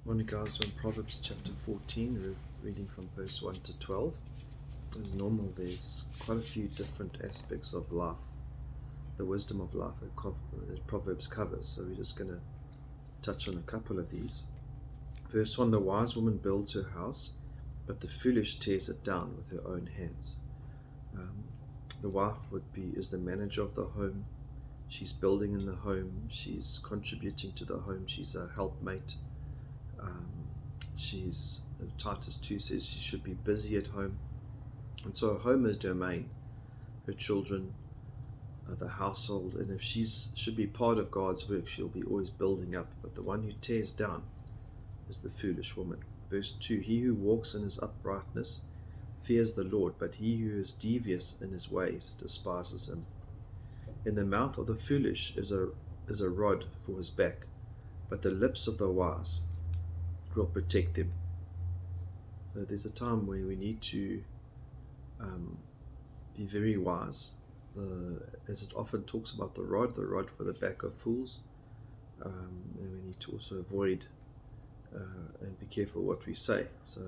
Morning, guys. We're in Proverbs chapter 14. We're reading from verse 1 to 12. As normal, there's quite a few different aspects of life, the wisdom of life that Proverbs covers. So we're just going to touch on a couple of these. Verse 1: The wise woman builds her house, but the foolish tears it down with her own hands. The wife is the manager of the home. She's building in the home. She's contributing to the home. She's a helpmate. Titus 2 says she should be busy at home. And so her home is domain. Her children are the household. And if should be part of God's work, she'll be always building up. But the one who tears down is the foolish woman. Verse 2: He who walks in his uprightness fears the Lord, but he who is devious in his ways despises him. In the mouth of the foolish is a rod for his back, but the lips of the wise will protect them. So there's a time where we need to be very wise. As it often talks about the rod for the back of fools, and we need to also avoid and be careful what we say. So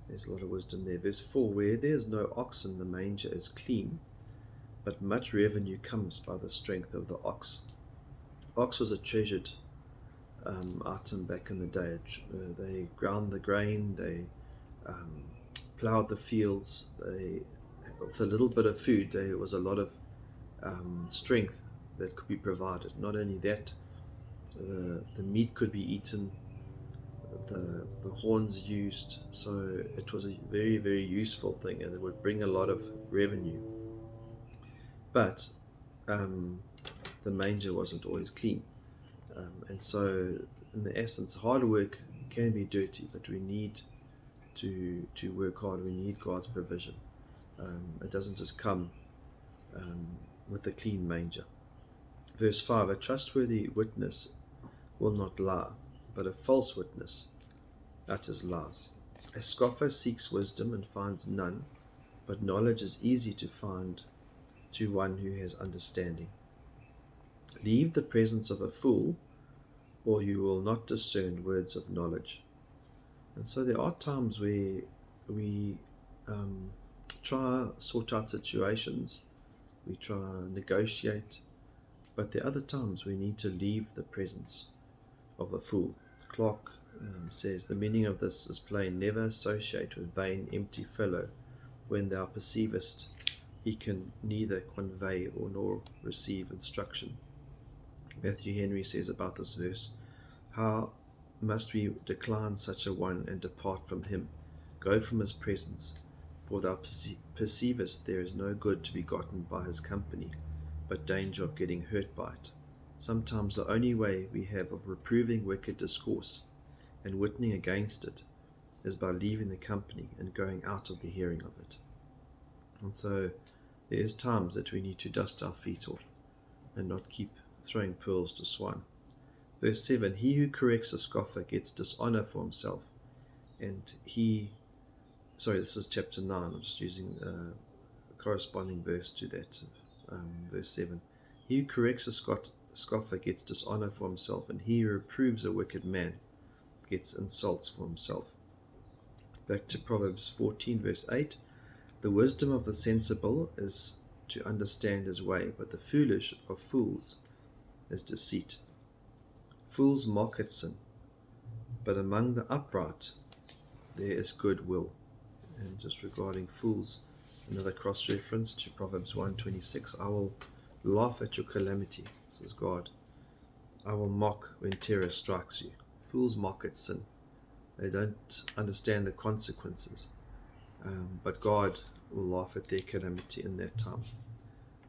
there's a lot of wisdom there. Verse 4: Where there is no oxen, the manger is clean, but much revenue comes by the strength of the ox. Ox was a treasured item back in the day. They ground the grain, they plowed the fields, with a little bit of food, there was a lot of strength that could be provided. Not only that, the meat could be eaten, the horns used, so it was a very, very useful thing, and it would bring a lot of revenue. But the manger wasn't always clean. And so, in the essence, hard work can be dirty, but we need to work hard. We need God's provision. It doesn't just come with a clean manger. Verse 5: A trustworthy witness will not lie, but a false witness utters lies. A scoffer seeks wisdom and finds none, but knowledge is easy to find to one who has understanding. Leave the presence of a fool, or you will not discern words of knowledge. And so there are times where we try sort out situations, we try negotiate, but there are other times we need to leave the presence of a fool. Clark says, the meaning of this is plain: never associate with vain, empty fellow. When thou perceivest he can neither convey nor receive instruction. Matthew Henry says about this verse: how must we decline such a one and depart from him? Go from his presence, for thou perceivest there is no good to be gotten by his company, but danger of getting hurt by it. Sometimes the only way we have of reproving wicked discourse and witnessing against it is by leaving the company and going out of the hearing of it. And so there is times that we need to dust our feet off and not keep throwing pearls to swine. Verse 7: He who corrects a scoffer gets dishonor for himself, and this is chapter 9, I'm just using a corresponding verse to that, verse 7. He who corrects a scoffer gets dishonor for himself, and he who reproves a wicked man gets insults for himself. Back to Proverbs 14, verse 8: The wisdom of the sensible is to understand his way, but the foolish of fools is deceit. Fools mock at sin, but among the upright there is goodwill. And just regarding fools, another cross-reference to Proverbs 1:26: I will laugh at your calamity, says God. I will mock when terror strikes you. Fools mock at sin. They don't understand the consequences, but God will laugh at their calamity in that time.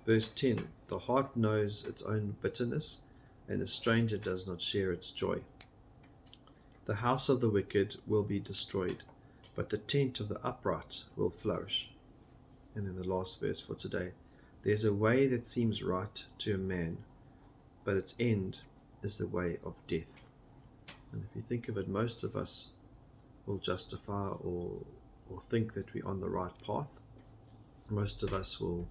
Verse 10: The heart knows its own bitterness, and a stranger does not share its joy. The house of the wicked will be destroyed, but the tent of the upright will flourish. And then the last verse for today: There's a way that seems right to a man, but its end is the way of death. And if you think of it, most of us will justify or think that we're on the right path. Most of us will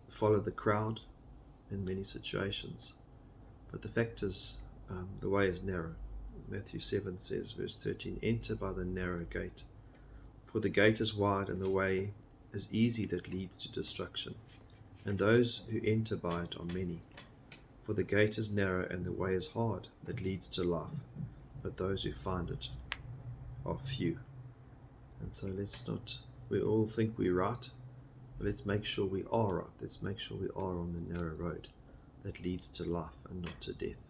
follow the crowd in many situations. But the fact is, the way is narrow. Matthew 7 says, verse 13, enter by the narrow gate, for the gate is wide and the way is easy that leads to destruction, and those who enter by it are many. For the gate is narrow and the way is hard that leads to life, but those who find it are few. And so we all think we're right, but let's make sure we are right. Let's make sure we are on the narrow road that leads to life and not to death.